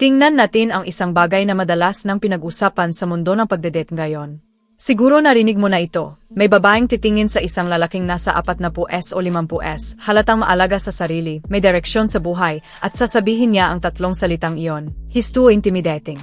Tingnan natin ang isang bagay na madalas nang pinag-usapan sa mundo ng pagdedate ngayon. Siguro narinig mo na ito. May babaeng titingin sa isang lalaking nasa 40s o 50s, halatang maalaga sa sarili, may direksyon sa buhay, at sasabihin niya ang tatlong salitang iyon. He's too intimidating.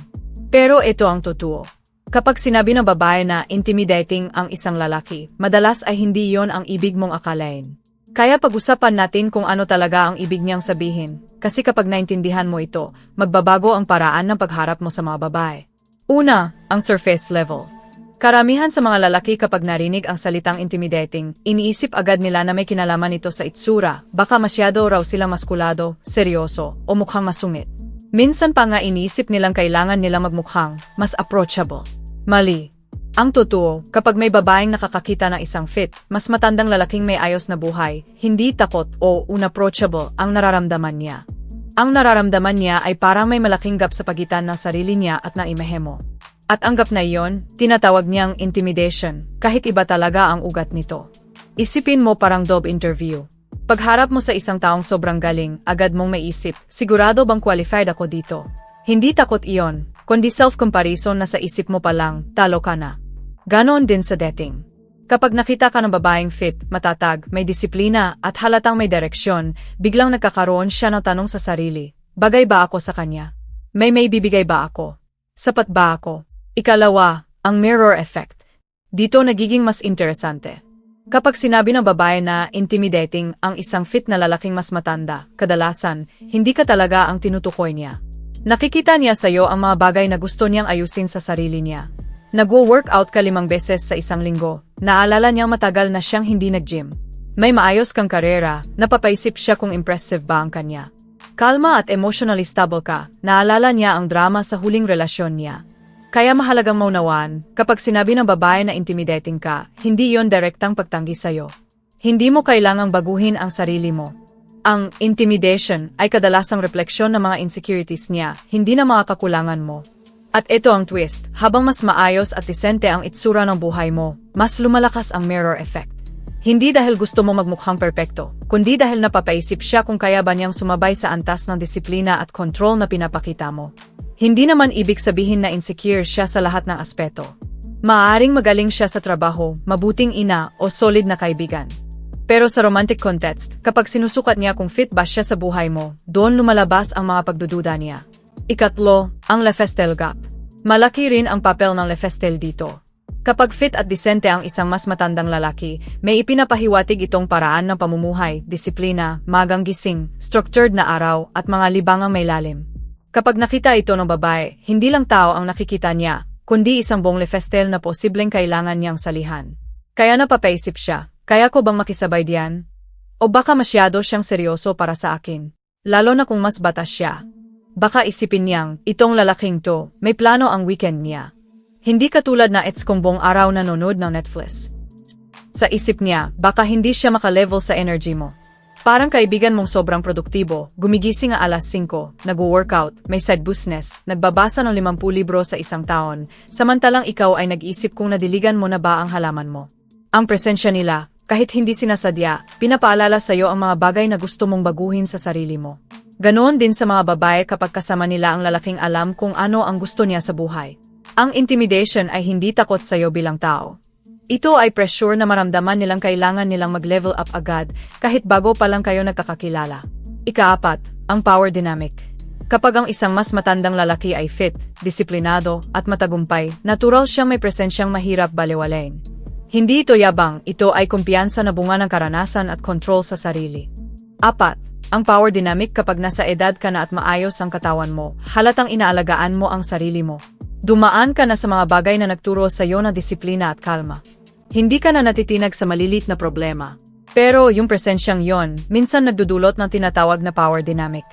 Pero ito ang totoo. Kapag sinabi ng babae na intimidating ang isang lalaki, madalas ay hindi iyon ang ibig mong akalain. Kaya pag-usapan natin kung ano talaga ang ibig niyang sabihin, kasi kapag naintindihan mo ito, magbabago ang paraan ng pagharap mo sa mga babae. Una, ang surface level. Karamihan sa mga lalaki kapag narinig ang salitang intimidating, iniisip agad nila na may kinalaman ito sa itsura, baka masyado raw silang maskulado, seryoso, o mukhang masungit. Minsan pa nga iniisip nilang kailangan nilang magmukhang mas approachable. Mali. Ang totoo, kapag may babaeng nakakakita ng isang fit, mas matandang lalaking may ayos na buhay, hindi takot o unapproachable ang nararamdaman niya. Ang nararamdaman niya ay parang may malaking gap sa pagitan ng sarili niya at ng imahe mo. At ang gap na iyon, tinatawag niyang intimidation, kahit iba talaga ang ugat nito. Isipin mo parang job interview. Pagharap mo sa isang taong sobrang galing, agad mong maisip, sigurado bang qualified ako dito? Hindi takot iyon, kundi self-comparison na sa isip mo pa lang, talo ka na. Ganon din sa dating. Kapag nakita ka ng babaeng fit, matatag, may disiplina, at halatang may direksyon, biglang nagkakaroon siya ng tanong sa sarili, bagay ba ako sa kanya? May bibigay ba ako? Sapat ba ako? Ikalawa, ang mirror effect. Dito nagiging mas interesante. Kapag sinabi ng babae na intimidating ang isang fit na lalaking mas matanda, kadalasan, hindi ka talaga ang tinutukoy niya. Nakikita niya sa'yo ang mga bagay na gusto niyang ayusin sa sarili niya. Nagwo-workout ka 5 beses sa isang linggo, naalala niyang matagal na siyang hindi nag-gym. May maayos kang karera, napapaisip siya kung impressive ba ang kanya. Kalma at emotionally stable ka, naalala niya ang drama sa huling relasyon niya. Kaya mahalagang maunawaan, kapag sinabi ng babae na intimidating ka, hindi iyon direktang pagtanggi sa'yo. Hindi mo kailangang baguhin ang sarili mo. Ang intimidation ay kadalasang refleksyon ng mga insecurities niya, hindi na mga kakulangan mo. At ito ang twist, habang mas maayos at disente ang itsura ng buhay mo, mas lumalakas ang mirror effect. Hindi dahil gusto mo magmukhang perpekto, kundi dahil napapaisip siya kung kaya ba niyang sumabay sa antas ng disiplina at control na pinapakita mo. Hindi naman ibig sabihin na insecure siya sa lahat ng aspeto. Maaaring magaling siya sa trabaho, mabuting ina o solid na kaibigan. Pero sa romantic context, kapag sinusukat niya kung fit ba siya sa buhay mo, doon lumalabas ang mga pagdududa niya. Ikatlo, ang lifestyle gap. Malaki rin ang papel ng lifestyle dito. Kapag fit at disente ang isang mas matandang lalaki, may ipinapahiwatig itong paraan ng pamumuhay, disiplina, magang gising, structured na araw, at mga libangang may lalim. Kapag nakita ito ng babae, hindi lang tao ang nakikita niya, kundi isang buong lifestyle na posibleng kailangan niyang salihan. Kaya napapaisip siya, kaya ko bang makisabay diyan? O baka masyado siyang seryoso para sa akin? Lalo na kung mas bata siya. Baka isipin niyang, itong lalaking to, may plano ang weekend niya. Hindi katulad na it's kung buong araw nanonood ng Netflix. Sa isip niya, baka hindi siya makalevel sa energy mo. Parang kaibigan mong sobrang produktibo, gumigising ang alas 5, nag-workout, may side business, nagbabasa ng 50 libro sa isang taon, samantalang ikaw ay nag-isip kung nadiligan mo na ba ang halaman mo. Ang presensya nila, kahit hindi sinasadya, pinapaalala sa'yo ang mga bagay na gusto mong baguhin sa sarili mo. Ganoon din sa mga babae kapag kasama nila ang lalaking alam kung ano ang gusto niya sa buhay. Ang intimidation ay hindi takot sa'yo bilang tao. Ito ay pressure na maramdaman nilang kailangan nilang mag-level up agad kahit bago pa lang kayo nagkakakilala. Ika-4, ang power dynamic. Kapag ang isang mas matandang lalaki ay fit, disiplinado, at matagumpay, natural siyang may presensyang mahirap balewalain. Hindi ito yabang, ito ay kumpiyansa na bunga ng karanasan at control sa sarili. 4. Ang power dynamic kapag nasa edad ka na at maayos ang katawan mo, halatang inaalagaan mo ang sarili mo. Dumaan ka na sa mga bagay na nagturo sa iyo ng disiplina at kalma. Hindi ka na natitinag sa malilit na problema. Pero yung presensyang yon, minsan nagdudulot ng tinatawag na power dynamic.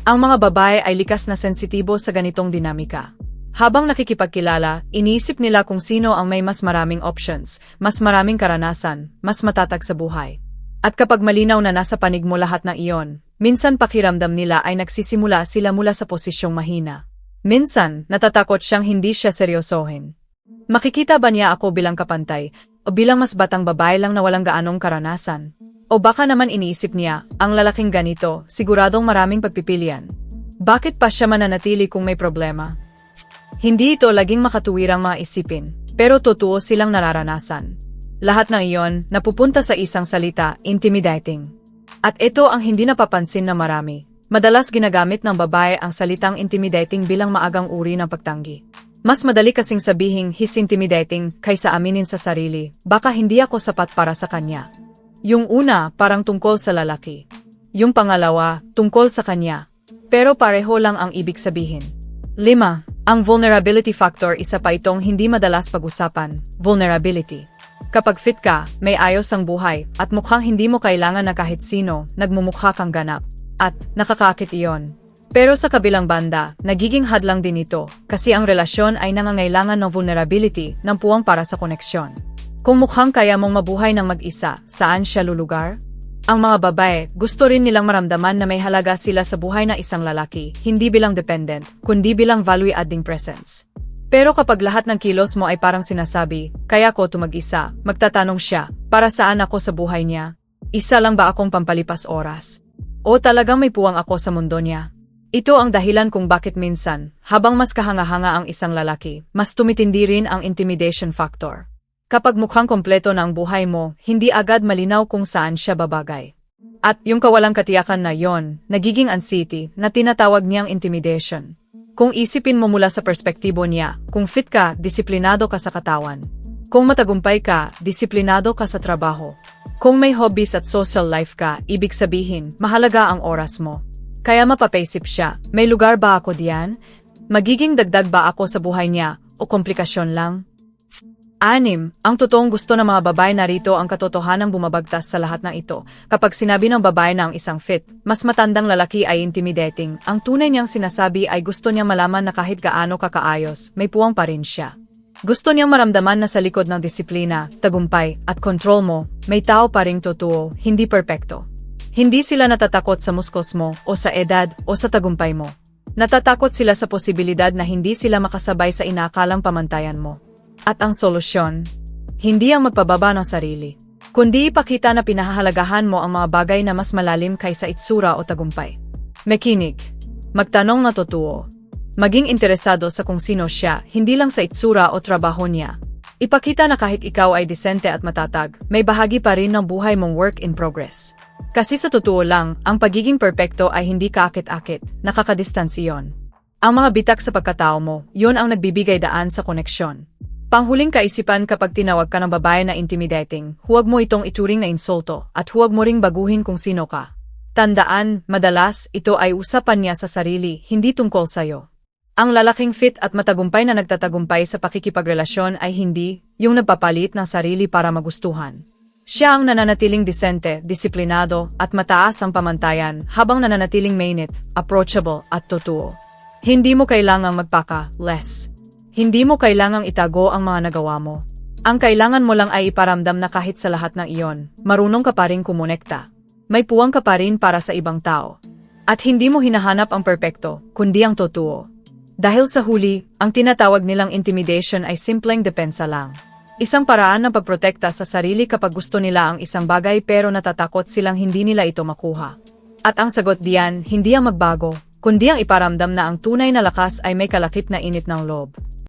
Ang mga babae ay likas na sensitibo sa ganitong dinamika. Habang nakikipagkilala, iniisip nila kung sino ang may mas maraming options, mas maraming karanasan, mas matatag sa buhay. At kapag malinaw na nasa panig mo lahat ng iyon, minsan pakiramdam nila ay nagsisimula sila mula sa posisyong mahina. Minsan, natatakot siyang hindi siya seryosohin. Makikita ba niya ako bilang kapantay, o bilang mas batang babae lang na walang gaanong karanasan? O baka naman iniisip niya, ang lalaking ganito, siguradong maraming pagpipilian. Bakit pa siya mananatili kung may problema? Hindi ito laging makatuwirang mga isipin, pero totoo silang nararanasan. Lahat ng iyon napupunta sa isang salita, intimidating. At ito ang hindi napapansin na marami. Madalas ginagamit ng babae ang salitang intimidating bilang maagang uri ng pagtanggi. Mas madali kasing sabihing he's intimidating kaysa aminin sa sarili, baka hindi ako sapat para sa kanya. Yung una, parang tungkol sa lalaki. Yung pangalawa, tungkol sa kanya. Pero pareho lang ang ibig sabihin. 5. Ang vulnerability factor, isa pa itong hindi madalas pag-usapan, vulnerability. Kapag fit ka, may ayos ang buhay, at mukhang hindi mo kailangan na kahit sino, nagmumukha kang ganap. At nakakakit iyon. Pero sa kabilang banda, nagiging hadlang din ito, kasi ang relasyon ay nangangailangan ng vulnerability ng puwang para sa koneksyon. Kung mukhang kaya mong mabuhay ng mag-isa, saan siya lulugar? Ang mga babae, gusto rin nilang maramdaman na may halaga sila sa buhay ng isang lalaki, hindi bilang dependent, kundi bilang value-adding presence. Pero kapag lahat ng kilos mo ay parang sinasabi, kaya ko mag-isa, magtatanong siya, para saan ako sa buhay niya? Isa lang ba akong pampalipas oras? O talagang may puwang ako sa mundo niya? Ito ang dahilan kung bakit minsan, habang mas kahanga-hanga ang isang lalaki, mas tumitindi rin ang intimidation factor. Kapag mukhang kompleto na ang buhay mo, hindi agad malinaw kung saan siya babagay. At yung kawalang katiyakan na yon, nagiging anxiety na tinatawag niyang intimidation. Kung isipin mo mula sa perspektibo niya, kung fit ka, disiplinado ka sa katawan. Kung matagumpay ka, disiplinado ka sa trabaho. Kung may hobbies at social life ka, ibig sabihin, mahalaga ang oras mo. Kaya mapapaisip siya, may lugar ba ako diyan? Magiging dagdag ba ako sa buhay niya, o komplikasyon lang? 6. Ang totoong gusto ng mga babae, narito ang katotohanang bumabagtas sa lahat ng ito. Kapag sinabi ng babae na ang isang fit, mas matandang lalaki ay intimidating, ang tunay niyang sinasabi ay gusto niyang malaman na kahit gaano kakaayos, may puwang pa rin siya. Gusto niyang maramdaman na sa likod ng disiplina, tagumpay, at kontrol mo, may tao pa ring totoo, hindi perpekto. Hindi sila natatakot sa muscles mo, o sa edad, o sa tagumpay mo. Natatakot sila sa posibilidad na hindi sila makasabay sa inakalang pamantayan mo. At ang solusyon, hindi ang magpababa ng sarili, kundi ipakita na pinahahalagahan mo ang mga bagay na mas malalim kaysa itsura o tagumpay. Makinig, magtanong na totoo, maging interesado sa kung sino siya, hindi lang sa itsura o trabaho niya. Ipakita na kahit ikaw ay disente at matatag, may bahagi pa rin ng buhay mong work in progress. Kasi sa totoo lang, ang pagiging perpekto ay hindi kaakit-akit, nakakadistansi yon. Ang mga bitak sa pagkatao mo, yon ang nagbibigay daan sa koneksyon. Panghuling kaisipan kapag tinawag ka ng babae na intimidating, huwag mo itong ituring na insulto at huwag mo ring baguhin kung sino ka. Tandaan, madalas, ito ay usapan niya sa sarili, hindi tungkol sa'yo. Ang lalaking fit at matagumpay na nagtatagumpay sa pakikipagrelasyon ay hindi yung nagpapalit ng sarili para magustuhan. Siya ang nananatiling disente, disiplinado, at mataas ang pamantayan habang nananatiling mainit, approachable, at totoo. Hindi mo kailangang magpaka-less. Hindi mo kailangang itago ang mga nagawa mo. Ang kailangan mo lang ay iparamdam na kahit sa lahat ng iyon, marunong ka pa rin kumonekta. May puwang ka pa rin para sa ibang tao. At hindi mo hinahanap ang perpekto, kundi ang totoo. Dahil sa huli, ang tinatawag nilang intimidation ay simpleng depensa lang. Isang paraan ng pagprotekta sa sarili kapag gusto nila ang isang bagay pero natatakot silang hindi nila ito makuha. At ang sagot diyan, hindi ang magbago, kundi ang iparamdam na ang tunay na lakas ay may kalakip na init ng loob.